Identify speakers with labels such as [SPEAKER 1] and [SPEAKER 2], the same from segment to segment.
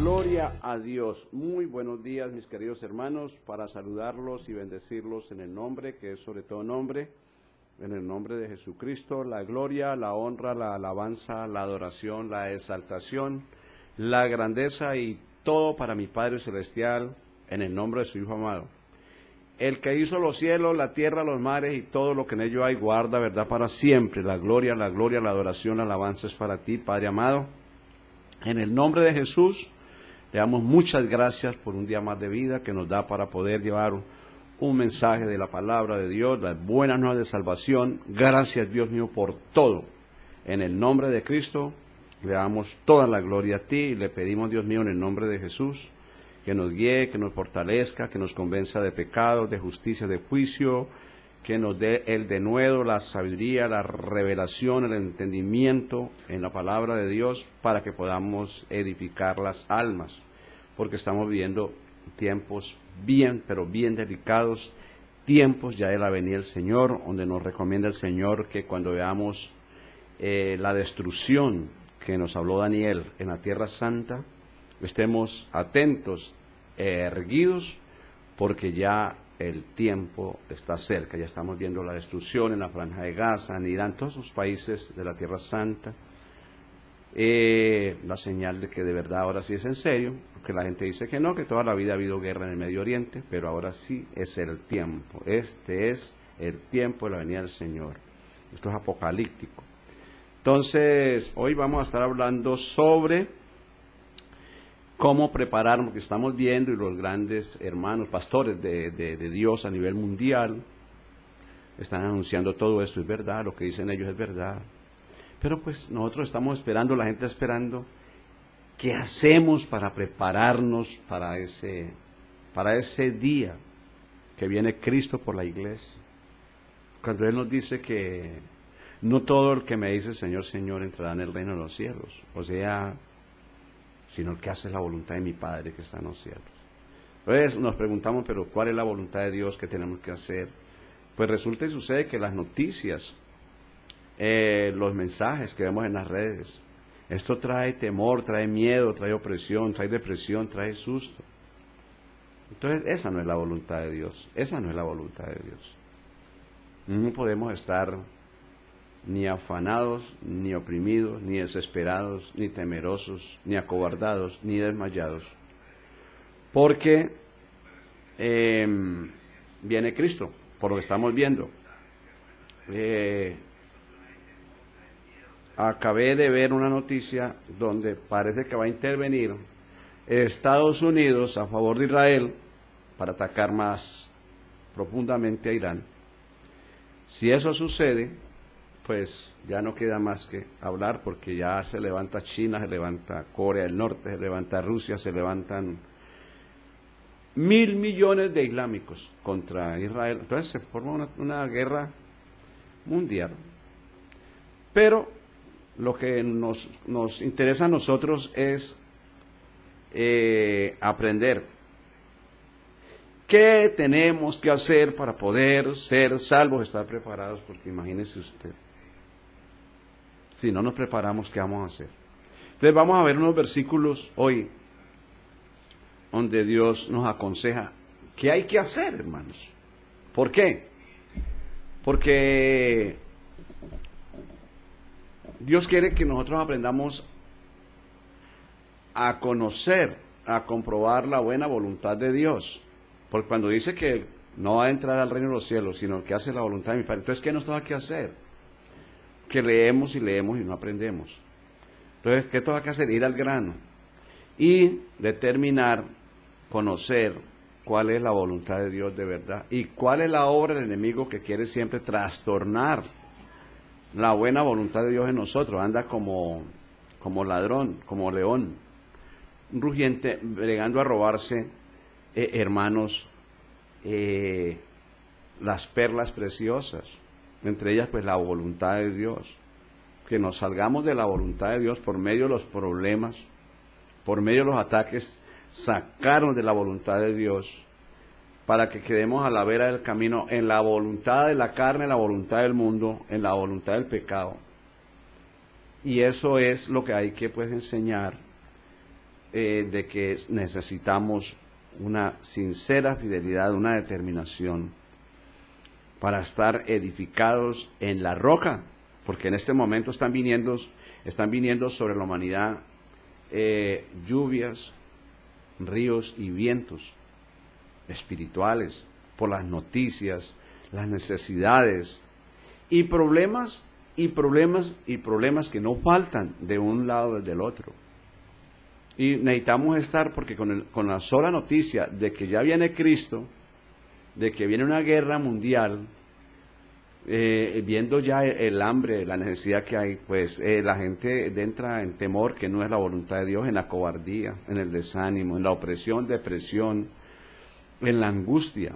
[SPEAKER 1] Gloria a Dios. Muy buenos días, mis queridos hermanos, para saludarlos y bendecirlos en el nombre que es sobre todo nombre, en el nombre de Jesucristo. La gloria, la honra, la alabanza, la adoración, la exaltación, la grandeza y todo para mi Padre Celestial, en el nombre de su Hijo amado. El que hizo los cielos, la tierra, los mares y todo lo que en ellos hay, guarda, verdad, para siempre. La gloria, la adoración, la alabanza es para ti, Padre amado. En el nombre de Jesús, le damos muchas gracias por un día más de vida que nos da para poder llevar un mensaje de la palabra de Dios, las buenas nuevas de salvación. Gracias, Dios mío, por todo. En el nombre de Cristo, le damos toda la gloria a ti y le pedimos, Dios mío, en el nombre de Jesús, que nos guíe, que nos fortalezca, que nos convenza de pecado, de justicia, de juicio, que nos dé el denuedo, la sabiduría, la revelación, el entendimiento en la palabra de Dios para que podamos edificar las almas, porque estamos viviendo tiempos bien, pero bien delicados, tiempos ya de la venida del Señor, donde nos recomienda el Señor que cuando veamos la destrucción que nos habló Daniel en la Tierra Santa, estemos atentos, erguidos, porque ya el tiempo está cerca. Ya estamos viendo la destrucción en la Franja de Gaza, en Irán, todos esos países de la Tierra Santa. La señal de que de verdad ahora sí es en serio, porque la gente dice que no, que toda la vida ha habido guerra en el Medio Oriente, pero ahora sí es el tiempo. Este es el tiempo de la venida del Señor. Esto es apocalíptico. Entonces, hoy vamos a estar hablando sobre cómo prepararnos, porque estamos viendo, y los grandes hermanos, pastores de Dios a nivel mundial, están anunciando todo esto, es verdad, lo que dicen ellos es verdad. Pero pues nosotros estamos esperando, la gente está esperando, ¿qué hacemos para prepararnos para ese día que viene Cristo por la iglesia? Cuando Él nos dice que no todo el que me dice Señor, Señor entrará en el reino de los cielos, o sea, sino el que hace la voluntad de mi Padre que está en los cielos. Entonces nos preguntamos, pero ¿cuál es la voluntad de Dios que tenemos que hacer? Pues resulta y sucede que las noticias, los mensajes que vemos en las redes, esto trae temor, trae miedo, trae opresión, trae depresión, trae susto. Entonces esa no es la voluntad de Dios, esa no es la voluntad de Dios. No podemos estar ni afanados, ni oprimidos, ni desesperados, ni temerosos, ni acobardados, ni desmayados, porque viene Cristo, por lo que estamos viendo. Acabé de ver una noticia donde parece que va a intervenir Estados Unidos a favor de Israel para atacar más profundamente a Irán. Si eso sucede, pues ya no queda más que hablar, porque ya se levanta China, se levanta Corea del Norte, se levanta Rusia, se levantan 1.000 millones de islámicos contra Israel. Entonces se forma una guerra mundial. Pero lo que nos interesa a nosotros es aprender qué tenemos que hacer para poder ser salvos, estar preparados, porque imagínese usted, si no nos preparamos, ¿qué vamos a hacer? Entonces vamos a ver unos versículos hoy donde Dios nos aconseja qué hay que hacer, hermanos. ¿Por qué? Porque Dios quiere que nosotros aprendamos a conocer, a comprobar la buena voluntad de Dios. Porque cuando dice que no va a entrar al reino de los cielos, sino que hace la voluntad de mi Padre, entonces ¿qué nos toca que hacer? Que leemos y no aprendemos. Entonces, ¿qué tengo que hacer? Ir al grano y determinar, conocer cuál es la voluntad de Dios de verdad y cuál es la obra del enemigo que quiere siempre trastornar la buena voluntad de Dios en nosotros. Anda como ladrón, como león, un rugiente, bregando a robarse, hermanos, las perlas preciosas. Entre ellas, pues, la voluntad de Dios. Que nos salgamos de la voluntad de Dios por medio de los problemas, por medio de los ataques, sacarnos de la voluntad de Dios, para que quedemos a la vera del camino en la voluntad de la carne, en la voluntad del mundo, en la voluntad del pecado. Y eso es lo que hay que, pues, enseñar de que necesitamos una sincera fidelidad, una determinación para estar edificados en la roca, porque en este momento están viniendo sobre la humanidad lluvias, ríos y vientos espirituales por las noticias, las necesidades y problemas que no faltan de un lado y del otro. Y necesitamos estar, porque con la sola noticia de que ya viene Cristo, de que viene una guerra mundial, viendo ya el hambre, la necesidad que hay, pues la gente entra en temor, que no es la voluntad de Dios, en la cobardía, en el desánimo, en la opresión, depresión, en la angustia.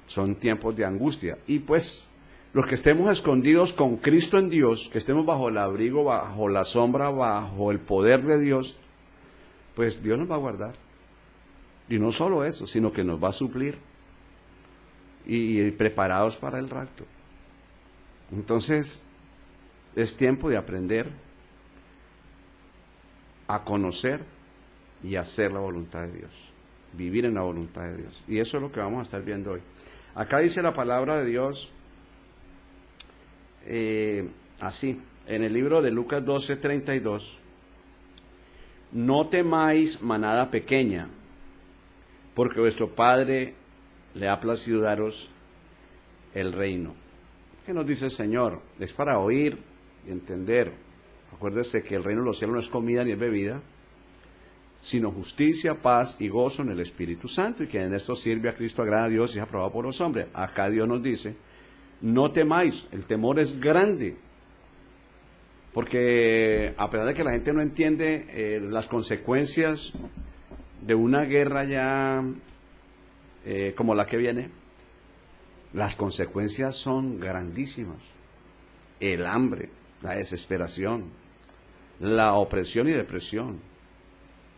[SPEAKER 1] Son tiempos de angustia. Y pues los que estemos escondidos con Cristo en Dios, que estemos bajo el abrigo, bajo la sombra, bajo el poder de Dios, pues Dios nos va a guardar. Y no solo eso, sino que nos va a suplir y preparados para el rapto. Entonces, es tiempo de aprender a conocer y hacer la voluntad de Dios, vivir en la voluntad de Dios. Y eso es lo que vamos a estar viendo hoy. Acá dice la palabra de Dios así, en el libro de Lucas 12:32, no temáis manada pequeña, porque vuestro Padre le ha placido daros el reino. ¿Qué nos dice el Señor? Es para oír y entender. Acuérdese que el reino de los cielos no es comida ni es bebida, sino justicia, paz y gozo en el Espíritu Santo, y que en esto sirve a Cristo, agrada a Dios y es aprobado por los hombres. Acá Dios nos dice, no temáis, el temor es grande, porque a pesar de que la gente no entiende las consecuencias de una guerra ya como la que viene, las consecuencias son grandísimas. El hambre, la desesperación, la opresión y depresión.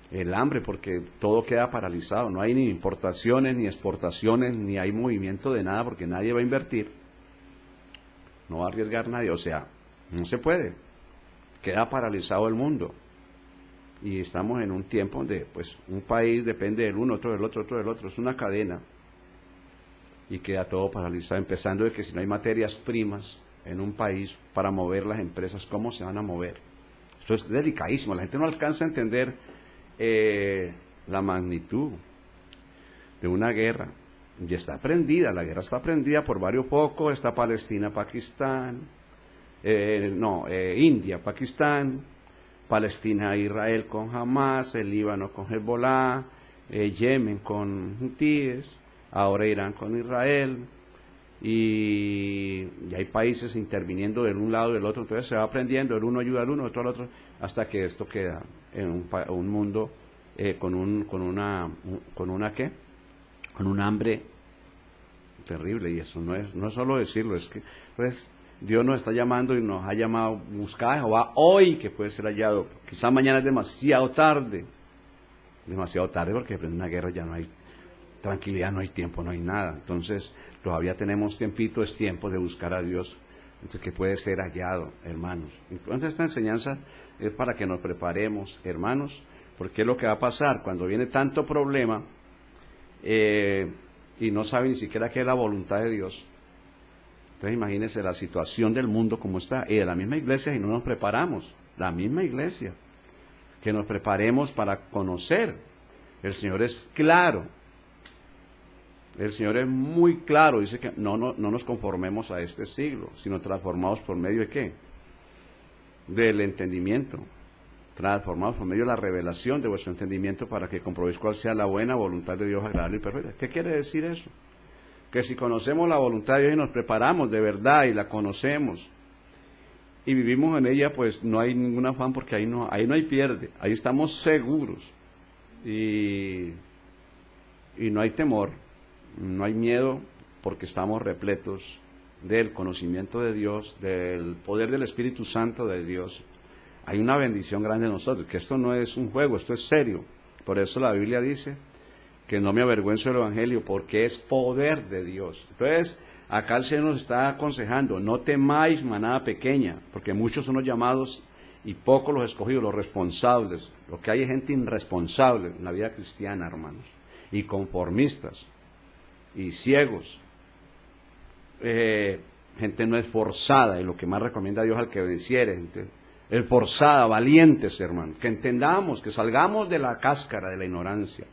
[SPEAKER 1] El hambre, porque todo queda paralizado, no hay ni importaciones, ni exportaciones, ni hay movimiento de nada, porque nadie va a invertir, no va a arriesgar nadie, o sea, no se puede, queda paralizado el mundo. Y estamos en un tiempo donde pues un país depende del uno, otro del otro, otro del otro, es una cadena, y queda todo paralizado, empezando de que si no hay materias primas en un país para mover las empresas, ¿cómo se van a mover? Esto es delicadísimo, la gente no alcanza a entender la magnitud de una guerra. Ya está prendida, la guerra está prendida por varios focos, está Palestina, Pakistán, India, Pakistán, Palestina, Israel con Hamas, el Líbano con Hezbollah, Yemen con Hutíes, ahora Irán con Israel, y hay países interviniendo de un lado y del otro, entonces se va aprendiendo, el uno ayuda al uno, otro al otro, hasta que esto queda en un mundo con un hambre terrible. Y eso no es solo decirlo, es que pues Dios nos está llamando y nos ha llamado a buscar a Jehová hoy, que puede ser hallado. Quizá mañana es demasiado tarde porque en una guerra ya no hay tranquilidad, no hay tiempo, no hay nada. Entonces todavía tenemos tiempito, es tiempo de buscar a Dios, entonces que puede ser hallado, hermanos. Entonces esta enseñanza es para que nos preparemos, hermanos, porque es lo que va a pasar cuando viene tanto problema y no sabe ni siquiera qué es la voluntad de Dios. Entonces imagínense la situación del mundo como está, y de la misma iglesia, y no nos preparamos, la misma iglesia, que nos preparemos para conocer. El Señor es claro, el Señor es muy claro, dice que no nos conformemos a este siglo, sino transformados por medio de ¿qué? Del entendimiento, transformados por medio de la revelación de vuestro entendimiento, para que comprobéis cuál sea la buena voluntad de Dios, agradable y perfecta. ¿Qué quiere decir eso? Que si conocemos la voluntad de Dios y nos preparamos de verdad y la conocemos y vivimos en ella, pues no hay ningún afán, porque ahí no hay pierde, ahí estamos seguros y no hay temor, no hay miedo, porque estamos repletos del conocimiento de Dios, del poder del Espíritu Santo de Dios. Hay una bendición grande en nosotros, que esto no es un juego, esto es serio. Por eso la Biblia dice que no me avergüenzo del Evangelio, porque es poder de Dios. Entonces, acá el Señor nos está aconsejando, no temáis manada pequeña, porque muchos son los llamados y pocos los escogidos, los responsables. Lo que hay es gente irresponsable en la vida cristiana, hermanos, y conformistas, y ciegos, gente no esforzada, y lo que más recomienda Dios al que venciere, gente esforzada, valientes, hermanos, que entendamos, que salgamos de la cáscara de la ignorancia.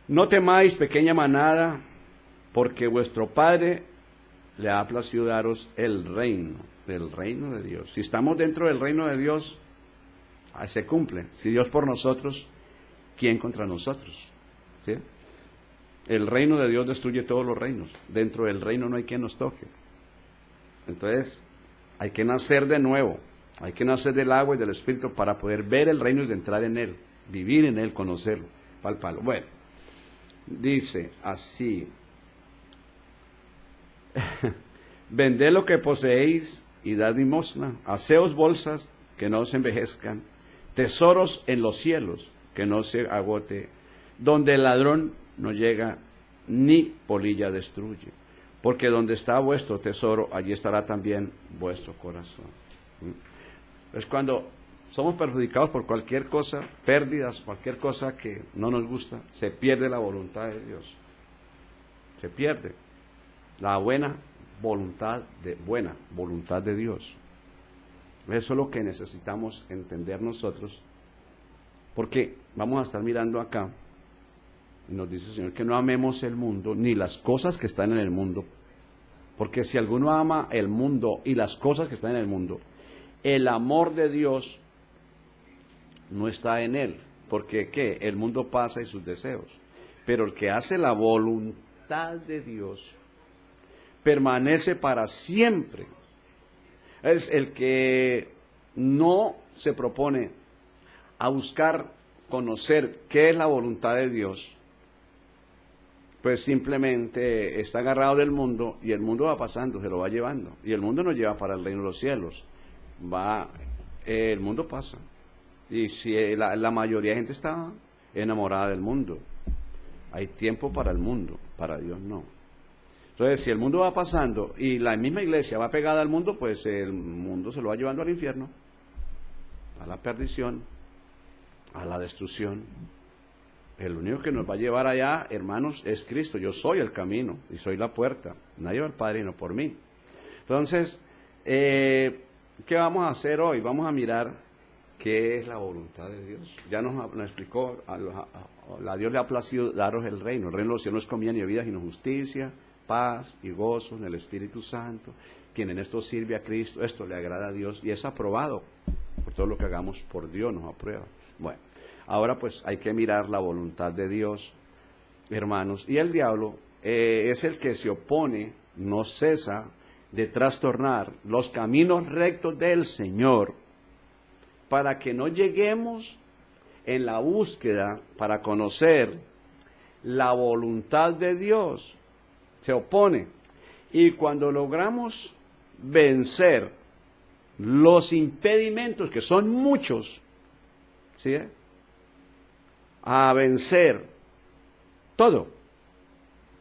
[SPEAKER 1] No temáis, pequeña manada, porque vuestro Padre le ha placido daros el reino, del reino de Dios. Si estamos dentro del reino de Dios, se cumple. Si Dios por nosotros, ¿quién contra nosotros? ¿Sí? El reino de Dios destruye todos los reinos. Dentro del reino no hay quien nos toque. Entonces, hay que nacer de nuevo. Hay que nacer del agua y del Espíritu para poder ver el reino y de entrar en él, vivir en él, conocerlo, palparlo. Bueno, dice así: vended lo que poseéis y dad limosna, haceos bolsas que no se envejezcan, tesoros en los cielos que no se agote, donde el ladrón no llega ni polilla destruye, porque donde está vuestro tesoro, allí estará también vuestro corazón. Es cuando somos perjudicados por cualquier cosa, pérdidas, cualquier cosa que no nos gusta, se pierde la voluntad de Dios, se pierde la buena voluntad de Dios. Eso es lo que necesitamos entender nosotros, porque vamos a estar mirando acá, y nos dice el Señor que no amemos el mundo, ni las cosas que están en el mundo, porque si alguno ama el mundo y las cosas que están en el mundo, el amor de Dios no está en él, porque ¿qué? El mundo pasa y sus deseos, pero el que hace la voluntad de Dios permanece para siempre. Es el que no se propone a buscar conocer qué es la voluntad de Dios, pues simplemente está agarrado del mundo, y el mundo va pasando, se lo va llevando, y el mundo nos lleva para el reino de los cielos. El mundo pasa, y si la mayoría de gente está enamorada del mundo, hay tiempo para el mundo, para Dios no. Entonces, si el mundo va pasando y la misma iglesia va pegada al mundo, pues el mundo se lo va llevando al infierno, a la perdición, a la destrucción. El único que nos va a llevar allá, hermanos, es Cristo. Yo soy el camino y soy la puerta. Nadie va al Padre sino por mí. Entonces, ¿qué vamos a hacer hoy? Vamos a mirar qué es la voluntad de Dios. Ya nos explicó, a Dios le ha placido daros el reino. El reino de los cielos no es comida ni bebida, sino justicia, paz y gozo en el Espíritu Santo. Quien en esto sirve a Cristo, esto le agrada a Dios y es aprobado. Por todo lo que hagamos por Dios nos aprueba. Bueno, ahora pues hay que mirar la voluntad de Dios, hermanos. Y el diablo es el que se opone, no cesa de trastornar los caminos rectos del Señor, para que no lleguemos en la búsqueda para conocer la voluntad de Dios. Se opone. Y cuando logramos vencer los impedimentos, que son muchos, ¿sí? A vencer todo,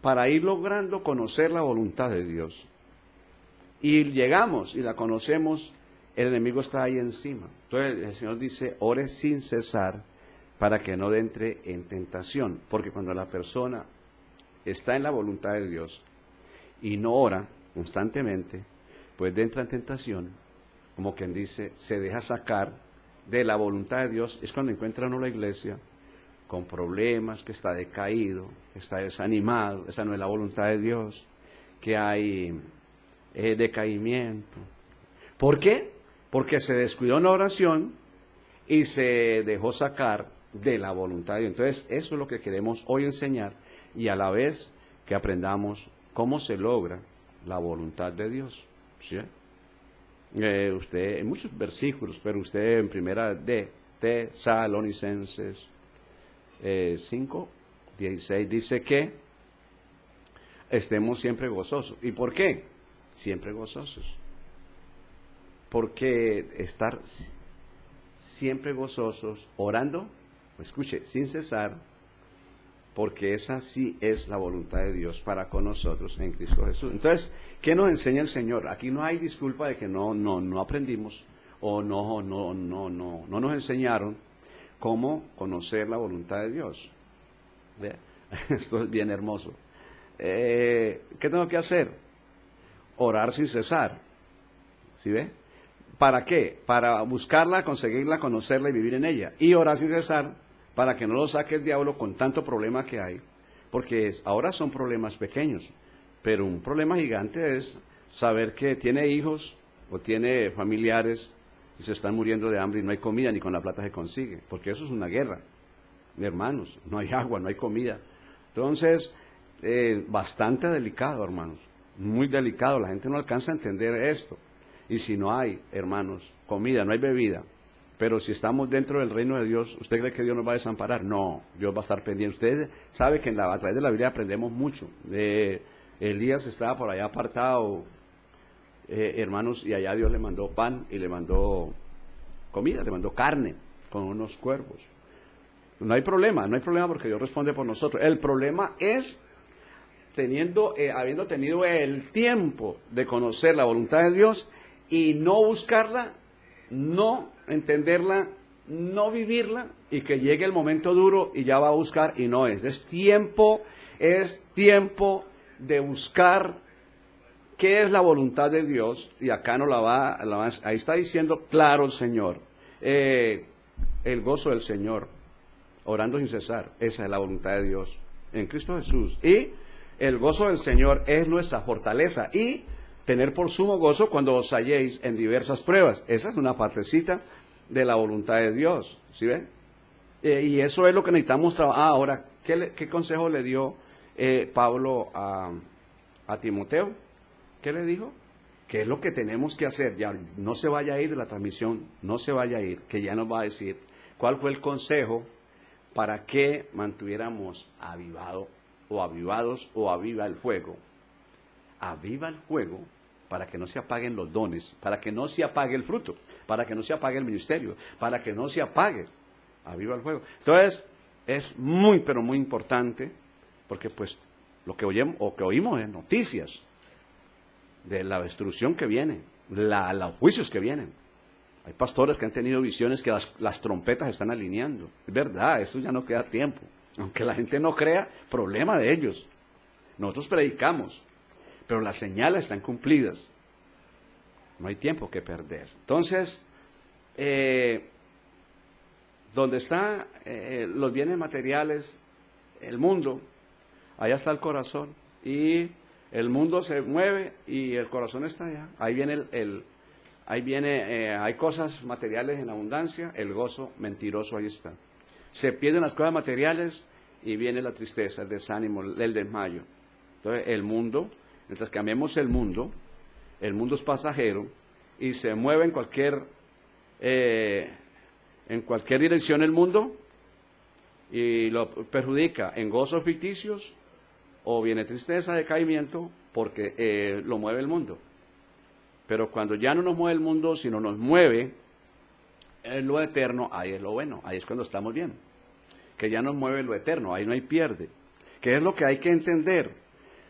[SPEAKER 1] para ir logrando conocer la voluntad de Dios. Y llegamos y la conocemos, el enemigo está ahí encima. Entonces el Señor dice, ore sin cesar para que no entre en tentación. Porque cuando la persona está en la voluntad de Dios y no ora constantemente, pues entra en tentación, como quien dice, se deja sacar de la voluntad de Dios. Es cuando encuentra uno la iglesia con problemas, que está decaído, que está desanimado. Esa no es la voluntad de Dios, que hay decaimiento. ¿Por qué? Porque se descuidó en la oración y se dejó sacar de la voluntad de Dios. Entonces, eso es lo que queremos hoy enseñar, y a la vez que aprendamos cómo se logra la voluntad de Dios. ¿Sí? Usted, en muchos versículos, pero usted en primera de Tesalonicenses 5:16 dice que estemos siempre gozosos. ¿Y por qué? Siempre gozosos. Porque estar siempre gozosos, orando, escuche, sin cesar, porque esa sí es la voluntad de Dios para con nosotros en Cristo Jesús. Entonces, ¿qué nos enseña el Señor? Aquí no hay disculpa de que no aprendimos, o no nos enseñaron cómo conocer la voluntad de Dios. ¿Ve? Esto es bien hermoso. ¿Qué tengo que hacer? Orar sin cesar. ¿Sí ve? ¿Para qué? Para buscarla, conseguirla, conocerla y vivir en ella. Y orar sin cesar para que no lo saque el diablo con tanto problema que hay. Porque ahora son problemas pequeños, pero un problema gigante es saber que tiene hijos o tiene familiares y se están muriendo de hambre y no hay comida ni con la plata se consigue. Porque eso es una guerra, hermanos. No hay agua, no hay comida. Entonces, bastante delicado, hermanos. Muy delicado. La gente no alcanza a entender esto. Y si no hay, hermanos, comida, no hay bebida, pero si estamos dentro del reino de Dios, ¿usted cree que Dios nos va a desamparar? No, Dios va a estar pendiente. Usted sabe que a través de la Biblia aprendemos mucho. Elías estaba por allá apartado, hermanos, y allá Dios le mandó pan y le mandó comida, le mandó carne con unos cuervos. No hay problema porque Dios responde por nosotros. El problema es habiendo tenido el tiempo de conocer la voluntad de Dios y no buscarla, no entenderla, no vivirla, y que llegue el momento duro y ya va a buscar y no es. Es tiempo de buscar qué es la voluntad de Dios, y acá ahí está diciendo claro el Señor, el gozo del Señor, orando sin cesar, esa es la voluntad de Dios en Cristo Jesús, y el gozo del Señor es nuestra fortaleza, y tener por sumo gozo cuando os halléis en diversas pruebas. Esa es una partecita de la voluntad de Dios, ¿sí ven? Y eso es lo que necesitamos trabajar. Ahora, ¿qué consejo le dio Pablo a Timoteo? ¿Qué le dijo? ¿Qué es lo que tenemos que hacer? Ya no se vaya a ir de la transmisión, no se vaya a ir, que ya nos va a decir cuál fue el consejo para que mantuviéramos avivados o aviva el fuego. Aviva el fuego para que no se apaguen los dones, para que no se apague el fruto, para que no se apague el ministerio, para que no se apague. Aviva el fuego. Entonces, es muy, pero muy importante, porque pues lo que oímos en noticias de la destrucción que viene, los juicios que vienen. Hay pastores que han tenido visiones que las trompetas están alineando. Es verdad, eso ya no queda tiempo. Aunque la gente no crea, problema de ellos. Nosotros predicamos, pero las señales están cumplidas. No hay tiempo que perder. Entonces, donde están los bienes materiales, el mundo, allá está el corazón. Y el mundo se mueve y el corazón está allá. Ahí viene, hay cosas materiales en abundancia, el gozo mentiroso ahí está. Se pierden las cosas materiales y viene la tristeza, el desánimo, el desmayo. Entonces, el mundo, mientras que amemos el mundo es pasajero y se mueve en cualquier dirección el mundo y lo perjudica en gozos ficticios o viene tristeza, decaimiento, porque lo mueve el mundo. Pero cuando ya no nos mueve el mundo, sino nos mueve en lo eterno, ahí es lo bueno, ahí es cuando estamos bien. Que ya nos mueve lo eterno, ahí no hay pierde. Que es lo que hay que entender.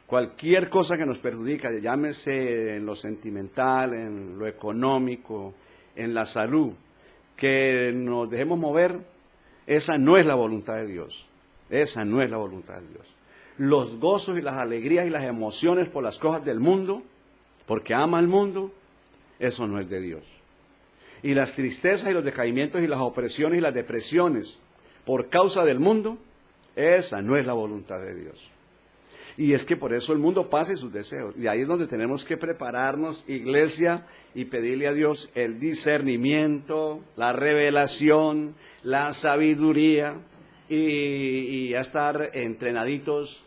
[SPEAKER 1] Cualquier cosa que nos perjudica, llámese en lo sentimental, en lo económico, en la salud, que nos dejemos mover, esa no es la voluntad de Dios. Esa no es la voluntad de Dios. Los gozos y las alegrías y las emociones por las cosas del mundo, porque ama al mundo, eso no es de Dios. Y las tristezas y los decaimientos y las opresiones y las depresiones por causa del mundo, esa no es la voluntad de Dios. Y es que por eso el mundo pasa sus deseos. Y ahí es donde tenemos que prepararnos, iglesia, y pedirle a Dios el discernimiento, la revelación, la sabiduría, y a estar entrenaditos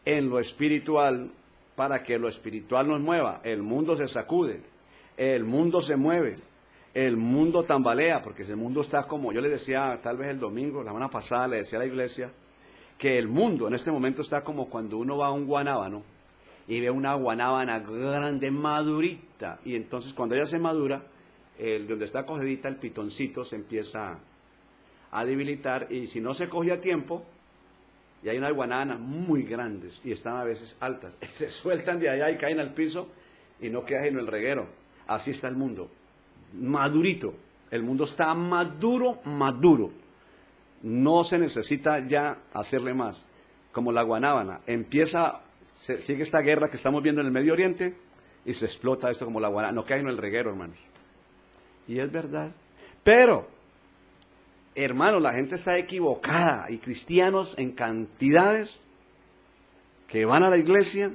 [SPEAKER 1] en lo espiritual, para que lo espiritual nos mueva. El mundo se sacude, el mundo se mueve, el mundo tambalea, porque el mundo está como, yo le decía tal vez el domingo, la semana pasada le decía a la iglesia, que el mundo en este momento está como cuando uno va a un guanábano y ve una guanábana grande, madurita, y entonces cuando ella se madura, donde está cogedita el pitoncito se empieza a debilitar, y si no se coge a tiempo, y hay unas guanábanas muy grandes y están a veces altas, se sueltan de allá y caen al piso y no queda sino el reguero. Así está el mundo. madurito. El mundo está maduro. No se necesita ya hacerle más. Como la guanábana. Sigue esta guerra que estamos viendo en el Medio Oriente y se explota esto como la guanábana. No cae en el reguero, hermanos. Y es verdad. Pero, hermanos, la gente está equivocada y cristianos en cantidades que van a la iglesia,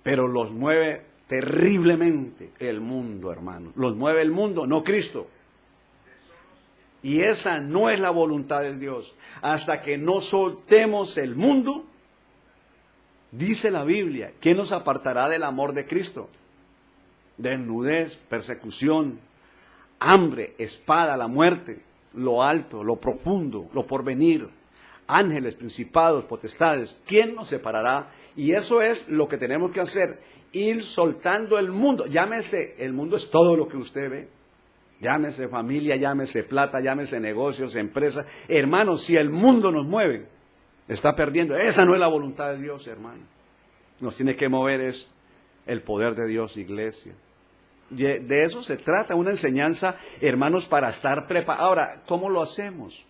[SPEAKER 1] pero los mueve terriblemente el mundo, hermanos. Los mueve el mundo, no Cristo. Y esa no es la voluntad de Dios. Hasta que no soltemos el mundo, dice la Biblia, ¿quién nos apartará del amor de Cristo? Desnudez, persecución, hambre, espada, la muerte, lo alto, lo profundo, lo porvenir, ángeles, principados, potestades. ¿Quién nos separará? Y eso es lo que tenemos que hacer, ir soltando el mundo. Llámese, el mundo es todo lo que usted ve. Llámese familia, llámese plata, llámese negocios, empresas. Hermanos, si el mundo nos mueve, está perdiendo. Esa no es la voluntad de Dios, hermano. Nos tiene que mover es el poder de Dios, iglesia. De eso se trata, una enseñanza, hermanos, para estar preparados. Ahora, ¿cómo lo hacemos?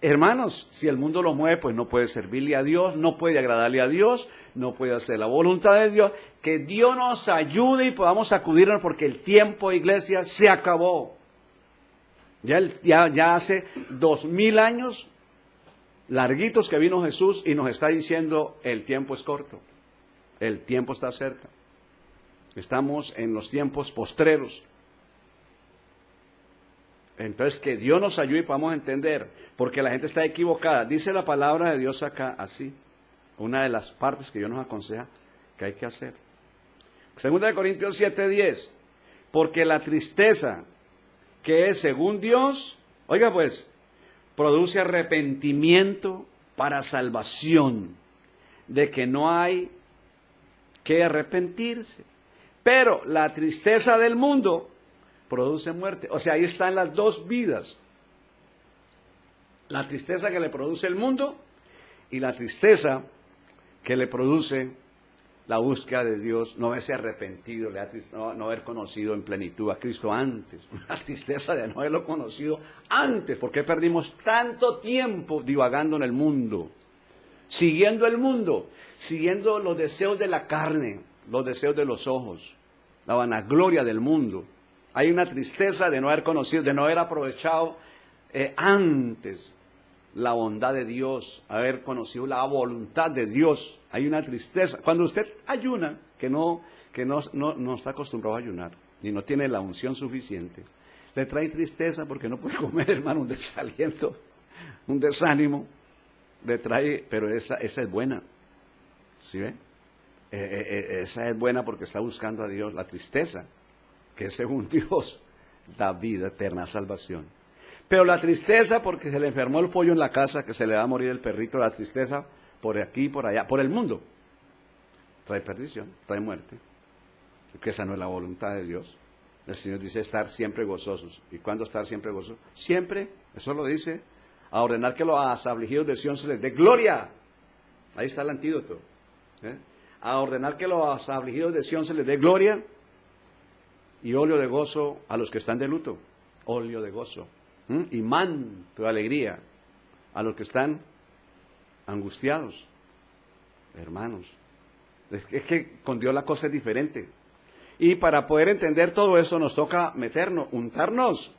[SPEAKER 1] Hermanos, si el mundo lo mueve, pues no puede servirle a Dios, no puede agradarle a Dios, no puede hacer la voluntad de Dios. Que Dios nos ayude y podamos acudirnos porque el tiempo, iglesia, se acabó. Ya hace 2000 años larguitos que vino Jesús y nos está diciendo el tiempo es corto, el tiempo está cerca. Estamos en los tiempos postreros. Entonces, que Dios nos ayude y podamos entender, porque la gente está equivocada. Dice la palabra de Dios acá así, una de las partes que Dios nos aconseja que hay que hacer. Segunda de Corintios 7:10, porque la tristeza que es según Dios, oiga pues, produce arrepentimiento para salvación, de que no hay que arrepentirse. Pero la tristeza del mundo produce muerte. O sea, ahí están las dos vidas. La tristeza que le produce el mundo y la tristeza que le produce la búsqueda de Dios, no haberse arrepentido, no haber conocido en plenitud a Cristo antes. La tristeza de no haberlo conocido antes. ¿Por qué perdimos tanto tiempo divagando en el mundo? Siguiendo el mundo, siguiendo los deseos de la carne, los deseos de los ojos, la vanagloria del mundo. Hay una tristeza de no haber conocido, de no haber aprovechado antes la bondad de Dios, haber conocido la voluntad de Dios. Hay una tristeza. Cuando usted ayuna, que no está acostumbrado a ayunar, ni no tiene la unción suficiente, le trae tristeza porque no puede comer, hermano, un desaliento, un desánimo, le trae, pero esa es buena, ¿sí ve? Esa es buena porque está buscando a Dios. La tristeza, que según Dios da vida eterna, salvación. Pero la tristeza porque se le enfermó el pollo en la casa, que se le va a morir el perrito, la tristeza por aquí, por allá, por el mundo, trae perdición, trae muerte, porque esa no es la voluntad de Dios. El Señor dice estar siempre gozosos. ¿Y cuándo estar siempre gozosos? Siempre, eso lo dice, a ordenar que los afligidos de Sión se les dé gloria. Ahí está el antídoto. A ordenar que los afligidos de Sión se les dé gloria y óleo de gozo a los que están de luto. Óleo de gozo. Y manto de alegría a los que están angustiados. Hermanos, es que con Dios la cosa es diferente. Y para poder entender todo eso nos toca meternos, untarnos.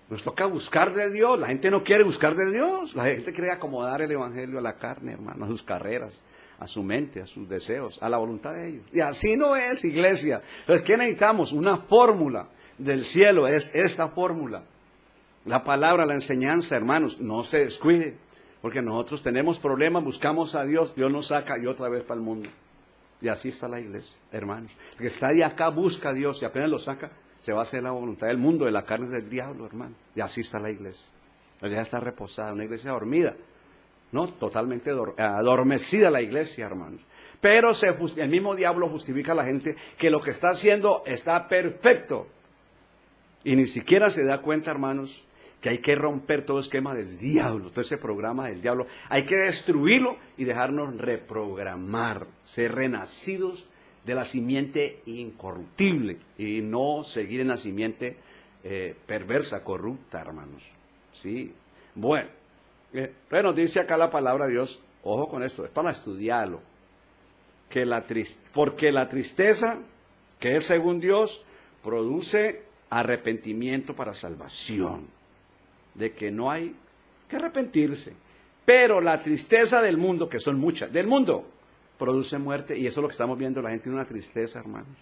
[SPEAKER 1] Nos toca buscar de Dios. La gente no quiere buscar de Dios. La gente quiere acomodar el evangelio a la carne, hermano, a sus carreras, a su mente, a sus deseos, a la voluntad de ellos. Y así no es, iglesia. Entonces, ¿qué necesitamos? Una fórmula del cielo, es esta fórmula. La palabra, la enseñanza, hermanos, no se descuide, porque nosotros tenemos problemas, buscamos a Dios, Dios nos saca y otra vez para el mundo. Y así está la iglesia, hermanos. El que está de acá busca a Dios y apenas lo saca, se va a hacer la voluntad del mundo, de la carne del diablo, hermano. Y así está la iglesia. La iglesia está reposada, una iglesia dormida, ¿no? Totalmente adormecida la iglesia, hermanos. Pero el mismo diablo justifica a la gente que lo que está haciendo está perfecto. Y ni siquiera se da cuenta, hermanos, que hay que romper todo esquema del diablo, todo ese programa del diablo. Hay que destruirlo y dejarnos reprogramar, ser renacidos de la simiente incorruptible y no seguir en la simiente perversa, corrupta, hermanos. Sí, bueno, entonces nos dice acá la palabra de Dios, ojo con esto, es para estudiarlo, que porque la tristeza, que es según Dios, produce arrepentimiento para salvación, de que no hay que arrepentirse, pero la tristeza del mundo, que son muchas, del mundo, produce muerte, y eso es lo que estamos viendo, la gente tiene una tristeza, hermanos.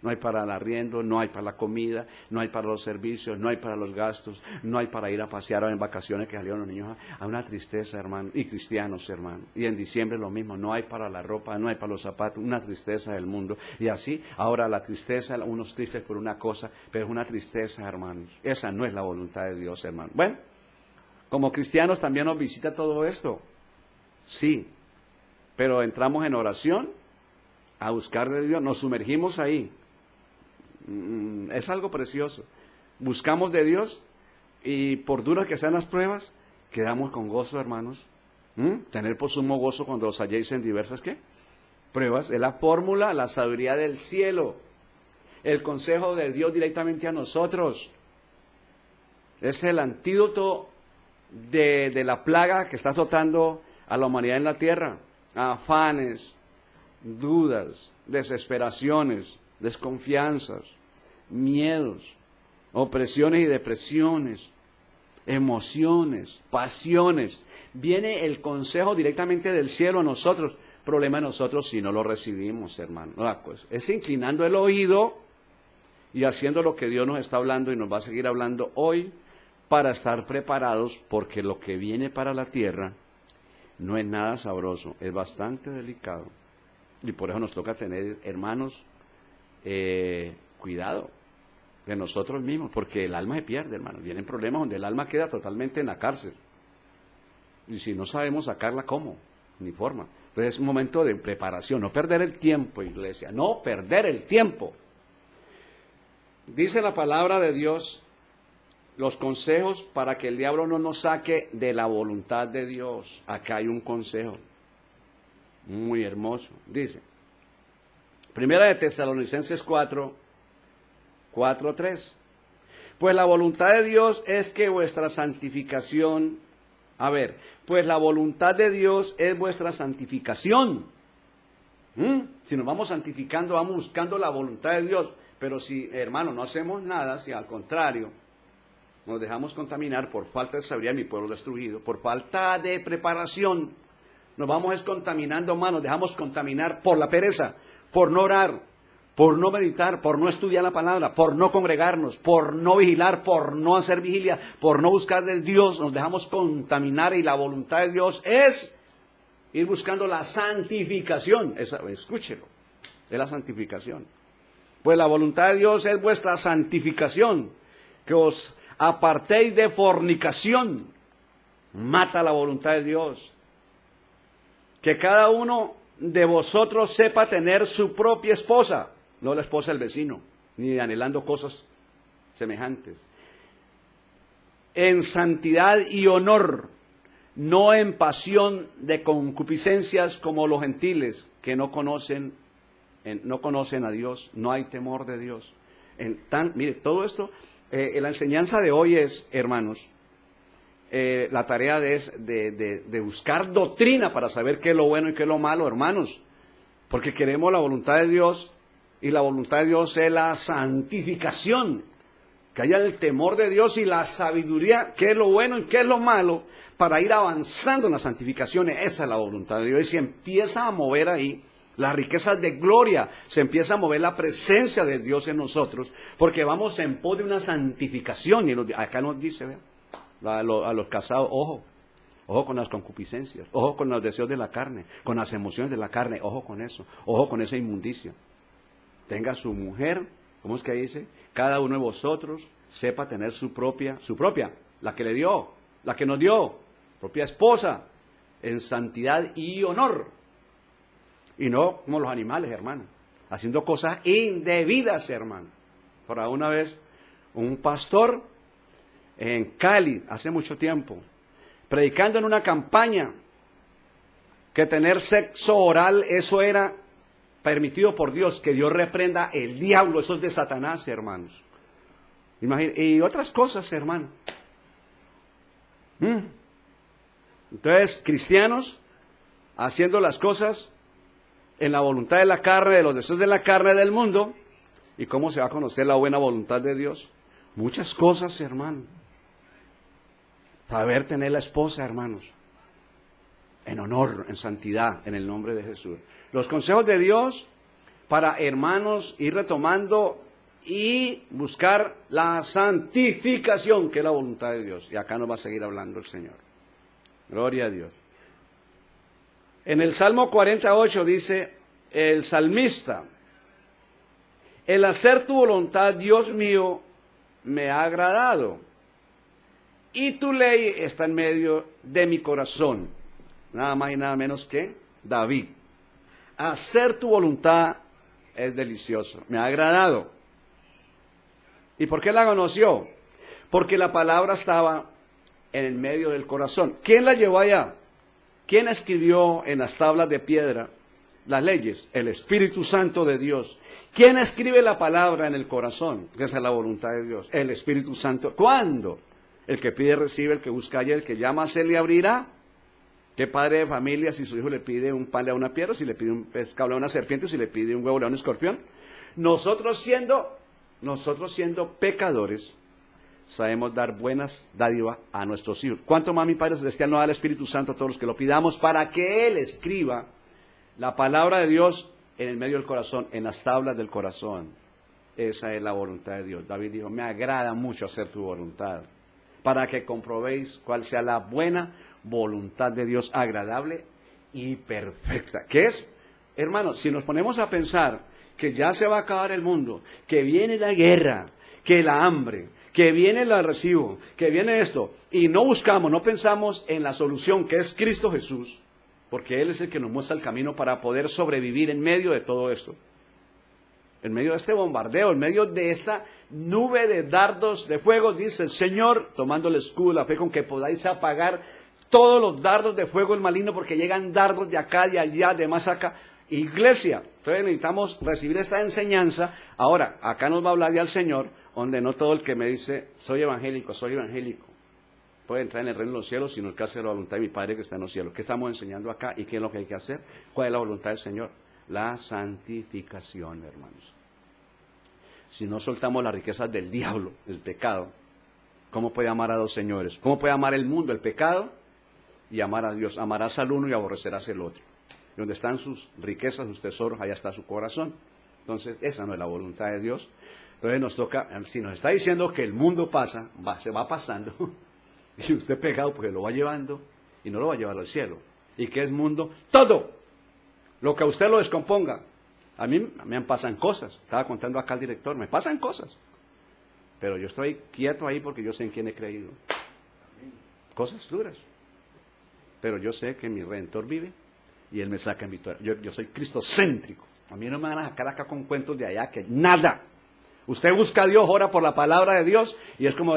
[SPEAKER 1] No hay para el arriendo, no hay para la comida, no hay para los servicios, no hay para los gastos, no hay para ir a pasear en vacaciones que salieron los niños. Hay una tristeza, hermano, y cristianos, hermano. Y en diciembre lo mismo, no hay para la ropa, no hay para los zapatos, una tristeza del mundo. Y así, ahora la tristeza, unos tristes por una cosa, pero es una tristeza, hermanos. Esa no es la voluntad de Dios, hermano. Bueno, como cristianos también nos visita todo esto. Sí, pero entramos en oración a buscar de Dios, nos sumergimos ahí. Es algo precioso. Buscamos de Dios y por duras que sean las pruebas, quedamos con gozo, hermanos. Tener por sumo gozo cuando os halléis en diversas ¿qué? Pruebas. Es la fórmula, la sabiduría del cielo, el consejo de Dios directamente a nosotros. Es el antídoto de la plaga que está azotando a la humanidad en la tierra. Afanes, dudas, desesperaciones, desconfianzas, miedos, opresiones y depresiones, emociones, pasiones. Viene el consejo directamente del cielo a nosotros. Problema de nosotros si no lo recibimos, hermano. Pues es inclinando el oído y haciendo lo que Dios nos está hablando y nos va a seguir hablando hoy para estar preparados, porque lo que viene para la tierra no es nada sabroso, es bastante delicado. Y por eso nos toca tener, hermanos, cuidado de nosotros mismos, porque el alma se pierde, hermano. Vienen problemas donde el alma queda totalmente en la cárcel. Y si no sabemos sacarla, ¿cómo? Ni forma. Entonces es un momento de preparación, no perder el tiempo, iglesia, no perder el tiempo. Dice la palabra de Dios, los consejos para que el diablo no nos saque de la voluntad de Dios. Acá hay un consejo muy hermoso. Dice, Primera de Tesalonicenses 4:3. Pues la voluntad de Dios es que vuestra santificación, pues la voluntad de Dios es vuestra santificación. Si nos vamos santificando, vamos buscando la voluntad de Dios. Pero si, hermano, no hacemos nada, si al contrario, nos dejamos contaminar por falta de sabiduría, mi pueblo destruido, por falta de preparación, nos vamos contaminando, hermano, nos dejamos contaminar por la pereza, por no orar, por no meditar, por no estudiar la palabra, por no congregarnos, por no vigilar, por no hacer vigilia, por no buscar de Dios, nos dejamos contaminar, y la voluntad de Dios es ir buscando la santificación. Escúchelo, es la santificación. Pues la voluntad de Dios es vuestra santificación, que os apartéis de fornicación. Mata la voluntad de Dios. Que cada uno de vosotros sepa tener su propia esposa, no la esposa del vecino, ni anhelando cosas semejantes, en santidad y honor, no en pasión de concupiscencias como los gentiles que no conocen a Dios, no hay temor de Dios. Mire, todo esto, la enseñanza de hoy es, hermanos, la tarea de buscar doctrina para saber qué es lo bueno y qué es lo malo, hermanos, porque queremos la voluntad de Dios, y la voluntad de Dios es la santificación, que haya el temor de Dios y la sabiduría, qué es lo bueno y qué es lo malo, para ir avanzando en la santificación. Esa es la voluntad de Dios, y se empieza a mover ahí las riquezas de gloria, se empieza a mover la presencia de Dios en nosotros, porque vamos en pos de una santificación. Y acá nos dice, vean, a los casados, ojo con las concupiscencias, ojo con los deseos de la carne, con las emociones de la carne, ojo con eso, ojo con esa inmundicia. Tenga su mujer, ¿cómo es que dice? Cada uno de vosotros sepa tener su propia, la que le dio, la que nos dio, propia esposa, en santidad y honor. Y no como los animales, hermano, haciendo cosas indebidas, hermano. Por una vez, un pastor en Cali, hace mucho tiempo, predicando en una campaña, que tener sexo oral, eso era permitido por Dios, que Dios reprenda el diablo, eso es de Satanás, hermanos. Y otras cosas, hermano. Entonces, cristianos haciendo las cosas en la voluntad de la carne, de los deseos de la carne del mundo. ¿Y cómo se va a conocer la buena voluntad de Dios? Muchas cosas, hermano. Saber tener la esposa, hermanos, en honor, en santidad, en el nombre de Jesús. Los consejos de Dios para, hermanos, ir retomando y buscar la santificación, que es la voluntad de Dios. Y acá nos va a seguir hablando el Señor. Gloria a Dios. En el Salmo 48 dice el salmista: el hacer tu voluntad, Dios mío, me ha agradado, y tu ley está en medio de mi corazón. Nada más y nada menos que David. Hacer tu voluntad es delicioso, me ha agradado. ¿Y por qué la conoció? Porque la palabra estaba en el medio del corazón. ¿Quién la llevó allá? ¿Quién escribió en las tablas de piedra las leyes? El Espíritu Santo de Dios. ¿Quién escribe la palabra en el corazón? Esa es la voluntad de Dios. El Espíritu Santo. ¿Cuándo? El que pide recibe, el que busca halla, el que llama se le abrirá. ¿Qué padre de familia, si su hijo le pide un pan le da una piedra, si le pide un pescado le da una serpiente, si le pide un huevo le da un escorpión? Nosotros siendo pecadores, sabemos dar buenas dádivas a nuestros hijos. ¿Cuánto más mi Padre Celestial nos da el Espíritu Santo a todos los que lo pidamos para que Él escriba la palabra de Dios en el medio del corazón, en las tablas del corazón? Esa es la voluntad de Dios. David dijo: me agrada mucho hacer tu voluntad, para que comprobéis cuál sea la buena voluntad de Dios, agradable y perfecta. ¿Qué es? Hermanos, si nos ponemos a pensar que ya se va a acabar el mundo, que viene la guerra, que la hambre, que viene el recibo, que viene esto, y no buscamos, no pensamos en la solución que es Cristo Jesús, porque Él es el que nos muestra el camino para poder sobrevivir en medio de todo esto, en medio de este bombardeo, en medio de esta nube de dardos de fuego, dice el Señor, tomando el escudo de la fe con que podáis apagar todos los dardos de fuego del maligno, porque llegan dardos de acá, de allá, de más acá. Iglesia, entonces necesitamos recibir esta enseñanza. Ahora, acá nos va a hablar ya el Señor, donde no todo el que me dice soy evangélico, puede entrar en el reino de los cielos, sino el que hace la voluntad de mi Padre que está en los cielos. ¿Qué estamos enseñando acá y qué es lo que hay que hacer? ¿Cuál es la voluntad del Señor? La santificación, hermanos. Si no soltamos las riquezas del diablo, del pecado, ¿cómo puede amar a dos señores? ¿Cómo puede amar el mundo, el pecado, y amar a Dios? Amarás al uno y aborrecerás el otro. Y donde están sus riquezas, sus tesoros, allá está su corazón. Entonces, esa no es la voluntad de Dios. Entonces nos toca, si nos está diciendo que el mundo pasa, se va pasando, y usted pecado porque lo va llevando, y no lo va a llevar al cielo. ¿Y qué es mundo? Todo lo que a usted lo descomponga. A mí me pasan cosas, estaba contando acá al director, me pasan cosas. Pero yo estoy quieto ahí porque yo sé en quién he creído. Cosas duras. Pero yo sé que mi Redentor vive y Él me saca en victoria. Yo soy cristocéntrico. A mí no me van a sacar acá con cuentos de allá, que nada. Usted busca a Dios, ora por la palabra de Dios, y es como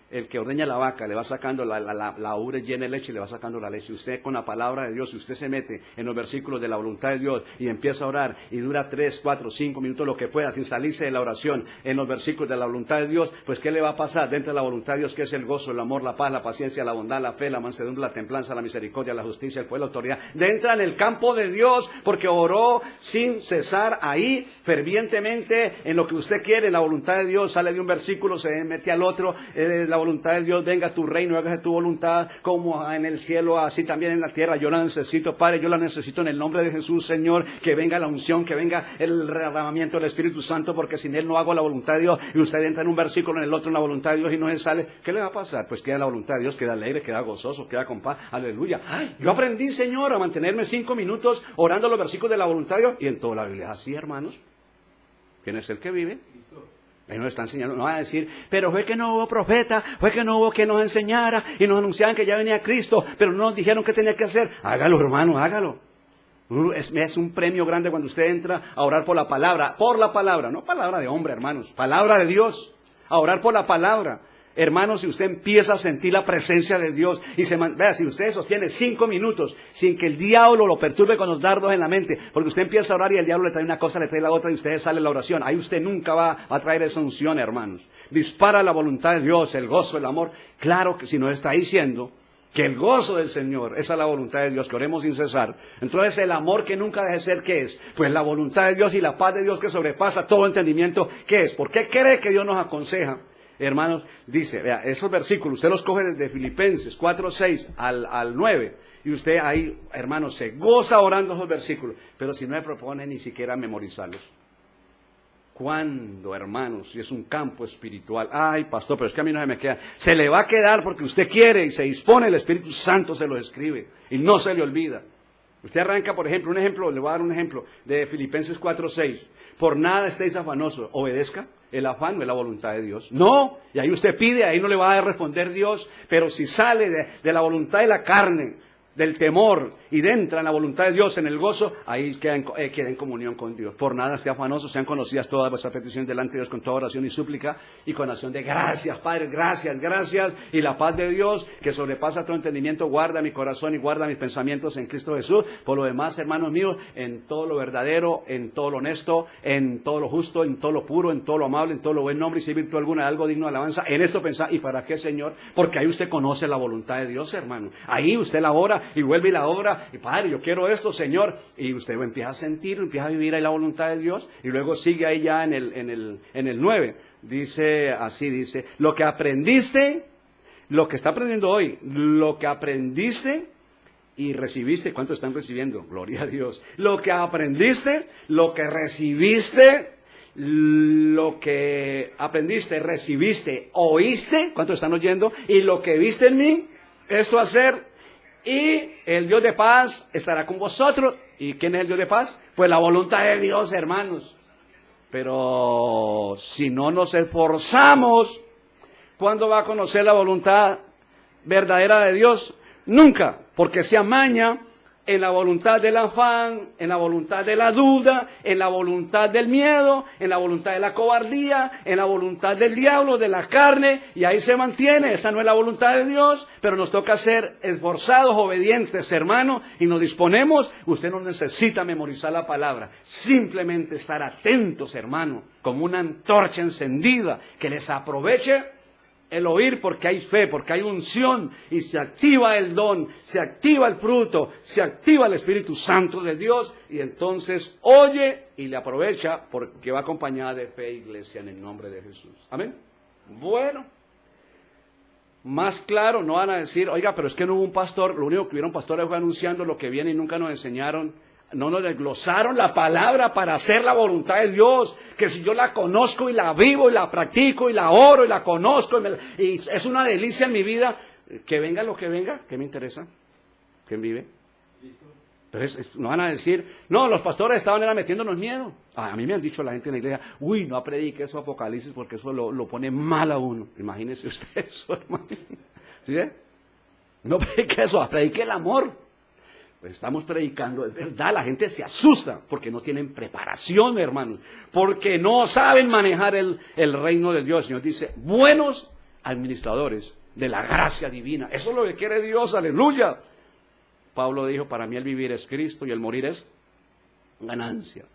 [SPEAKER 1] el que ordeña la vaca, le va sacando la ubre llena de leche y le va sacando la leche. Usted con la palabra de Dios, si usted se mete en los versículos de la voluntad de Dios y empieza a orar y dura 3, 4, 5 minutos, lo que pueda, sin salirse de la oración, en los versículos de la voluntad de Dios, pues ¿qué le va a pasar? Dentro de la voluntad de Dios, que es el gozo, el amor, la paz, la paciencia, la bondad, la fe, la mansedumbre, la templanza, la misericordia, la justicia, el poder, la autoridad. Entra en el campo de Dios porque oró sin cesar ahí, fervientemente, en lo que usted quiere, en la voluntad de Dios. Sale de un versículo, se mete al otro, la voluntad de Dios, venga a tu reino, hágase tu voluntad, como en el cielo, así también en la tierra. Yo la necesito, Padre, yo la necesito en el nombre de Jesús, Señor, que venga la unción, que venga el derramamiento del Espíritu Santo, porque sin Él no hago la voluntad de Dios. Y usted entra en un versículo, en el otro en la voluntad de Dios y no se sale. ¿Qué le va a pasar? Pues queda en la voluntad de Dios, queda alegre, queda gozoso, queda con paz. Aleluya. Ay, yo aprendí, Señor, a mantenerme 5 minutos orando los versículos de la voluntad de Dios, y en toda la Biblia es así, hermanos. ¿Quién es el que vive? Él nos está enseñando, no va a decir, pero fue que no hubo profeta, fue que no hubo quien nos enseñara, y nos anunciaban que ya venía Cristo, pero no nos dijeron qué tenía que hacer. Hágalo, hermano, hágalo. Es un premio grande cuando usted entra a orar por la palabra, no palabra de hombre, hermanos, palabra de Dios, a orar por la palabra. Hermanos, si usted empieza a sentir la presencia de Dios y vea, si usted sostiene 5 minutos sin que el diablo lo perturbe con los dardos en la mente, porque usted empieza a orar y el diablo le trae una cosa, le trae la otra y usted sale la oración, ahí usted nunca va a traer esa unción, hermanos. Dispara la voluntad de Dios, el gozo, el amor. Claro que si nos está diciendo que el gozo del Señor, esa es la voluntad de Dios, que oremos sin cesar. Entonces el amor que nunca deje de ser, ¿qué es? Pues la voluntad de Dios y la paz de Dios que sobrepasa todo entendimiento, ¿qué es? ¿Por qué cree que Dios nos aconseja? Hermanos, dice, vea, esos versículos, usted los coge desde Filipenses 4:6 al 9, y usted ahí, hermanos, se goza orando esos versículos, pero si no le propone ni siquiera memorizarlos. ¿Cuándo, hermanos? Si es un campo espiritual. Ay, pastor, pero es que a mí no se me queda. Se le va a quedar porque usted quiere y se dispone, el Espíritu Santo se lo escribe y no se le olvida. Usted arranca, por ejemplo, le voy a dar un ejemplo de Filipenses 4:6. Por nada estéis afanosos, obedezca. El afán no es la voluntad de Dios. No, y ahí usted pide, ahí no le va a responder Dios, pero si sale de la voluntad de la carne, del temor, y entra en la voluntad de Dios, en el gozo, ahí queda en comunión con Dios. Por nada esté afanoso, sean conocidas todas vuestras peticiones delante de Dios con toda oración y súplica, y con acción de gracias, Padre, gracias, gracias, y la paz de Dios, que sobrepasa todo entendimiento, guarda mi corazón y guarda mis pensamientos en Cristo Jesús. Por lo demás, hermanos míos, en todo lo verdadero, en todo lo honesto, en todo lo justo, en todo lo puro, en todo lo amable, en todo lo buen nombre, y si hay virtud alguna, algo digno de alabanza, en esto pensar. ¿Y para qué, Señor? Porque ahí usted conoce la voluntad de Dios, hermano. Ahí usted la ora y vuelve y la obra, y Padre, yo quiero esto, Señor, y usted empieza a sentir, empieza a vivir ahí la voluntad de Dios, y luego sigue ahí ya en el 9, dice, así dice, lo que aprendiste, lo que está aprendiendo hoy, lo que aprendiste y recibiste, ¿cuántos están recibiendo? Gloria a Dios. Lo que aprendiste, lo que recibiste, lo que aprendiste, recibiste, oíste, ¿cuántos están oyendo? Y lo que viste en mí, esto hacer. Y el Dios de paz estará con vosotros. ¿Y quién es el Dios de paz? Pues la voluntad de Dios, hermanos. Pero si no nos esforzamos, ¿cuándo va a conocer la voluntad verdadera de Dios? Nunca, porque se amaña en la voluntad del afán, en la voluntad de la duda, en la voluntad del miedo, en la voluntad de la cobardía, en la voluntad del diablo, de la carne, y ahí se mantiene. Esa no es la voluntad de Dios, pero nos toca ser esforzados, obedientes, hermano, y nos disponemos. Usted no necesita memorizar la palabra, simplemente estar atentos, hermano, como una antorcha encendida que les aproveche el oír, porque hay fe, porque hay unción, y se activa el don, se activa el fruto, se activa el Espíritu Santo de Dios, y entonces oye y le aprovecha, porque va acompañada de fe, iglesia, en el nombre de Jesús. Amén. Bueno, más claro, no van a decir, oiga, pero es que no hubo un pastor, lo único que hubieron pastores fue anunciando lo que viene y nunca nos enseñaron. No nos desglosaron la palabra para hacer la voluntad de Dios, que si yo la conozco y la vivo y la practico y la oro y la conozco y es una delicia en mi vida, que venga lo que venga, ¿qué me interesa? ¿Quién vive? Entonces no van a decir, no, los pastores estaban metiéndonos miedo. A mí me han dicho la gente en la iglesia, uy, no predique eso Apocalipsis porque eso lo pone mal a uno. Imagínese usted eso, hermano. ¿Sí ve? No predique eso, predique el amor. Pues estamos predicando, es verdad, la gente se asusta porque no tienen preparación, hermanos, porque no saben manejar el reino de Dios. El Señor dice, buenos administradores de la gracia divina. Eso es lo que quiere Dios, aleluya. Pablo dijo, para mí el vivir es Cristo y el morir es ganancia.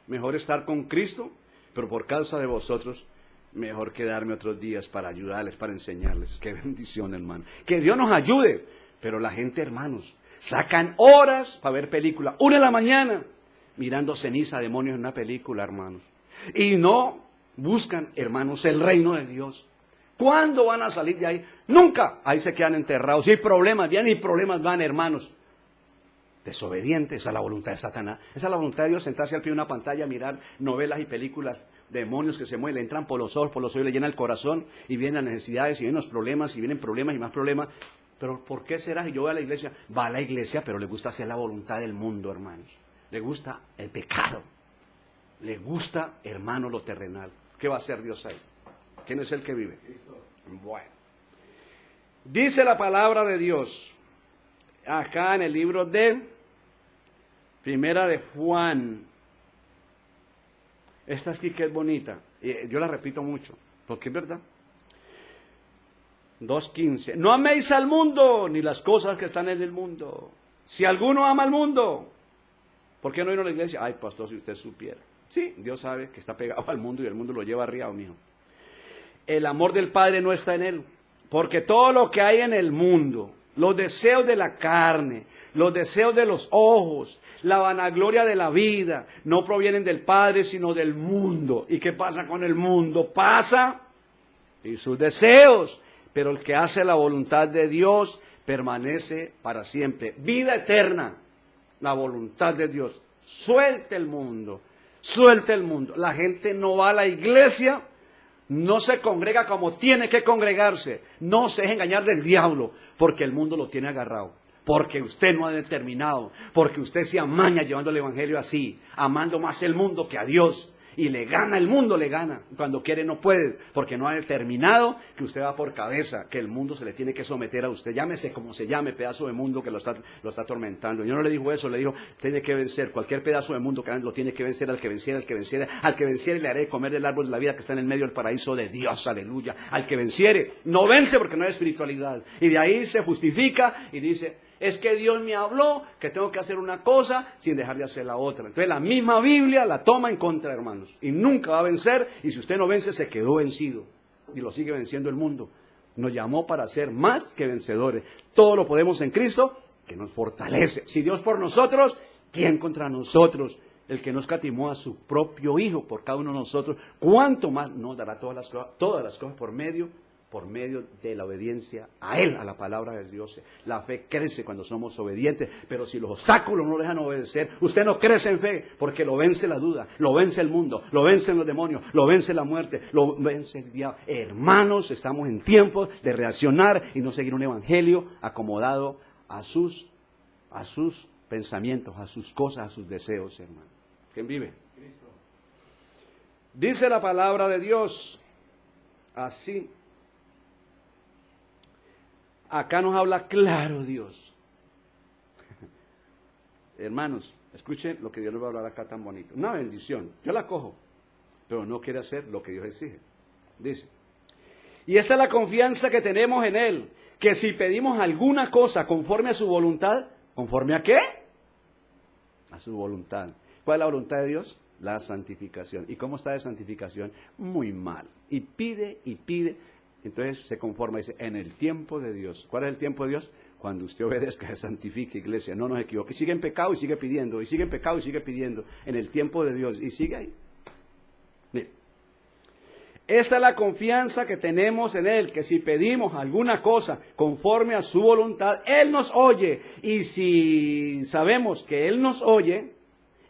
[SPEAKER 1] Mejor estar con Cristo, pero por causa de vosotros, mejor quedarme otros días para ayudarles, para enseñarles. Qué bendición, hermano. Que Dios nos ayude, pero la gente, hermanos, sacan horas para ver películas, 1 de la mañana, mirando ceniza, demonios en una película, hermanos. Y no buscan, hermanos, el reino de Dios. ¿Cuándo van a salir de ahí? Nunca. Ahí se quedan enterrados. Si hay problemas, vienen y problemas van, hermanos. Desobedientes, esa es la voluntad de Satanás. Esa es la voluntad de Dios, sentarse al pie de una pantalla, mirar novelas y películas, demonios que se mueven, le entran por los ojos, le llena el corazón, y vienen las necesidades, y vienen los problemas, y vienen problemas y más problemas. Pero ¿por qué será? Y yo voy a la iglesia, va a la iglesia, pero le gusta hacer la voluntad del mundo, hermanos. Le gusta el pecado. Le gusta, hermano, lo terrenal. ¿Qué va a hacer Dios ahí? ¿Quién es el que vive? Bueno. Dice la palabra de Dios, acá en el libro de Primera de Juan. Esta sí que es bonita. Yo la repito mucho, porque es verdad. 2:15. No améis al mundo, ni las cosas que están en el mundo. Si alguno ama al mundo, ¿por qué no vino a la iglesia? Ay, pastor, si usted supiera. Sí, Dios sabe que está pegado al mundo y el mundo lo lleva arriba, mijo. El amor del Padre no está en él. Porque todo lo que hay en el mundo, los deseos de la carne, los deseos de los ojos, la vanagloria de la vida, no provienen del Padre, sino del mundo. ¿Y qué pasa con el mundo? Pasa y sus deseos. Pero el que hace la voluntad de Dios permanece para siempre. Vida eterna, la voluntad de Dios. Suelte el mundo, suelte el mundo. La gente no va a la iglesia, no se congrega como tiene que congregarse. No se deje engañar del diablo, porque el mundo lo tiene agarrado. Porque usted no ha determinado, porque usted se amaña llevando el evangelio así, amando más el mundo que a Dios. Y le gana, el mundo le gana. Cuando quiere no puede, porque no ha determinado que usted va por cabeza, que el mundo se le tiene que someter a usted. Llámese como se llame, pedazo de mundo que lo está atormentando. Yo no le digo eso, le digo, tiene que vencer. Cualquier pedazo de mundo que lo tiene que vencer, al que venciera, al que venciere le haré comer del árbol de la vida que está en el medio del paraíso de Dios, aleluya. Al que venciere, no vence porque no hay espiritualidad. Y de ahí se justifica y dice, es que Dios me habló que tengo que hacer una cosa sin dejar de hacer la otra. Entonces la misma Biblia la toma en contra, hermanos. Y nunca va a vencer. Y si usted no vence, se quedó vencido. Y lo sigue venciendo el mundo. Nos llamó para ser más que vencedores. Todo lo podemos en Cristo, que nos fortalece. Si Dios por nosotros, ¿quién contra nosotros? El que nos escatimó a su propio Hijo por cada uno de nosotros. ¿Cuánto más nos dará todas las cosas por medio de la obediencia a Él, a la palabra de Dios? La fe crece cuando somos obedientes, pero si los obstáculos no dejan obedecer, usted no crece en fe, porque lo vence la duda, lo vence el mundo, lo vencen los demonios, lo vence la muerte, lo vence el diablo. Hermanos, estamos en tiempos de reaccionar y no seguir un evangelio acomodado a sus pensamientos, a sus cosas, a sus deseos, hermano. ¿Quién vive? Cristo. Dice la palabra de Dios así. Acá nos habla claro Dios. Hermanos, escuchen lo que Dios nos va a hablar acá tan bonito. Una bendición, yo la cojo, pero no quiere hacer lo que Dios exige. Dice, y esta es la confianza que tenemos en Él, que si pedimos alguna cosa conforme a su voluntad, ¿conforme a qué? A su voluntad. ¿Cuál es la voluntad de Dios? La santificación. ¿Y cómo está de santificación? Muy mal. Y pide y pide. Entonces se conforma y dice, en el tiempo de Dios. ¿Cuál es el tiempo de Dios? Cuando usted obedezca, se santifique, iglesia, no nos equivoque. Y sigue en pecado y sigue pidiendo, y sigue en pecado y sigue pidiendo, en el tiempo de Dios, y sigue ahí. Mire, esta es la confianza que tenemos en Él, que si pedimos alguna cosa conforme a su voluntad, Él nos oye. Y si sabemos que Él nos oye,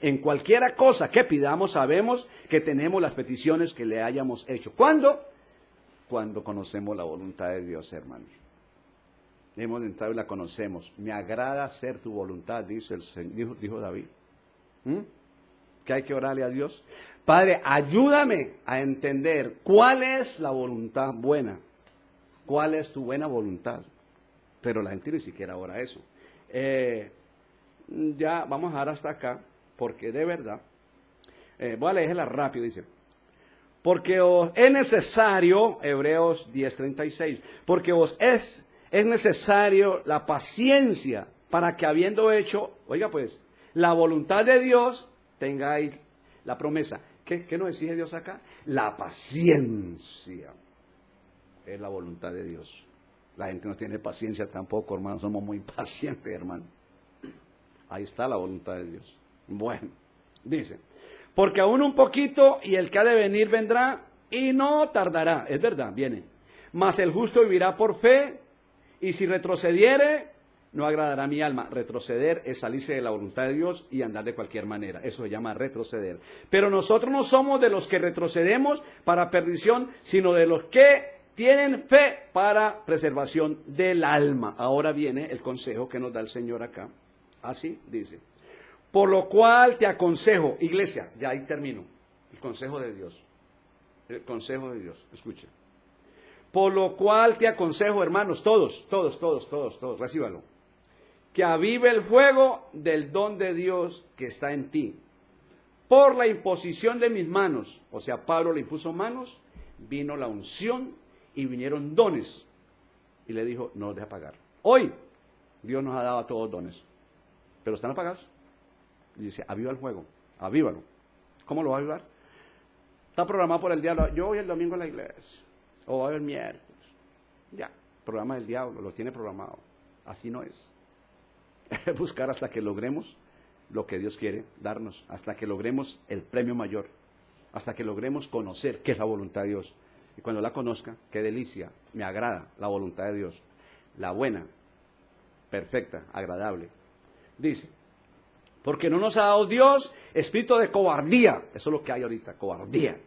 [SPEAKER 1] en cualquiera cosa que pidamos, sabemos que tenemos las peticiones que le hayamos hecho. ¿Cuándo? Cuando conocemos la voluntad de Dios, hermanos. Hemos entrado y la conocemos. Me agrada hacer tu voluntad, dijo David. ¿Que hay que orarle a Dios? Padre, ayúdame a entender cuál es la voluntad buena. ¿Cuál es tu buena voluntad? Pero la gente ni siquiera ora eso. Ya vamos a dejar hasta acá, porque de verdad, voy a leerla rápido, dice. Porque os es necesario, Hebreos 10:36, porque os es necesario la paciencia para que habiendo hecho, oiga pues, la voluntad de Dios, tengáis la promesa. ¿Qué nos exige Dios acá? La paciencia es la voluntad de Dios. La gente no tiene paciencia tampoco, hermano, somos muy pacientes, hermano. Ahí está la voluntad de Dios. Bueno, dice, porque aún un poquito y el que ha de venir vendrá y no tardará. Es verdad, viene. Mas el justo vivirá por fe y si retrocediere, no agradará a mi alma. Retroceder es salirse de la voluntad de Dios y andar de cualquier manera. Eso se llama retroceder. Pero nosotros no somos de los que retrocedemos para perdición, sino de los que tienen fe para preservación del alma. Ahora viene el consejo que nos da el Señor acá. Así dice. Por lo cual te aconsejo, iglesia, ya ahí termino, el consejo de Dios. El consejo de Dios, escuchen. Por lo cual te aconsejo, hermanos, todos, recíbalo. Que avive el fuego del don de Dios que está en ti. Por la imposición de mis manos, o sea, Pablo le impuso manos, vino la unción y vinieron dones. y le dijo, no los deja pagar. Hoy, Dios nos ha dado a todos dones, pero están apagados. Y dice, aviva el fuego, avívalo. ¿Cómo lo va a avivar? Está programado por el diablo. Yo voy el domingo a la iglesia, o voy el miércoles. Ya, programa del diablo, lo tiene programado. Así no es. Buscar hasta que logremos lo que Dios quiere darnos, hasta que logremos el premio mayor, hasta que logremos conocer qué es la voluntad de Dios. Y cuando la conozca, qué delicia, me agrada la voluntad de Dios, la buena, perfecta, agradable. Dice, porque no nos ha dado Dios espíritu de cobardía, eso es lo que hay ahorita, cobardía,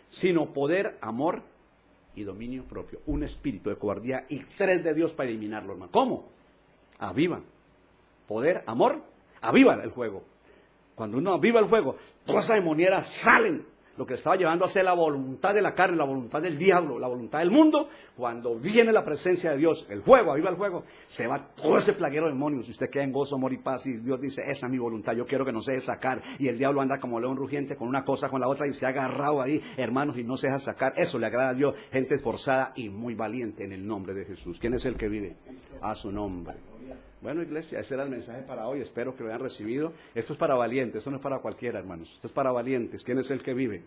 [SPEAKER 1] sino poder, amor y dominio propio. Un espíritu de cobardía y 3 de Dios para eliminarlo, hermano. ¿Cómo? Aviva. Poder, amor, aviva el fuego. Cuando uno aviva el fuego, todas esas demonieras salen. Lo que estaba llevando a ser la voluntad de la carne, la voluntad del diablo, la voluntad del mundo. Cuando viene la presencia de Dios, el fuego, aviva el fuego, se va todo ese plaguero de demonios. Y usted queda en gozo, amor y paz. Y Dios dice, esa es mi voluntad, yo quiero que no se deje sacar. Y el diablo anda como león rugiente con una cosa, con la otra. Y usted agarrado ahí, hermanos, y no se deja sacar. Eso le agrada a Dios. Gente esforzada y muy valiente en el nombre de Jesús. ¿Quién es el que vive? A su nombre. Bueno, iglesia, ese era el mensaje para hoy, espero que lo hayan recibido. Esto es para valientes, esto no es para cualquiera, hermanos. Esto es para valientes. ¿Quién es el que vive?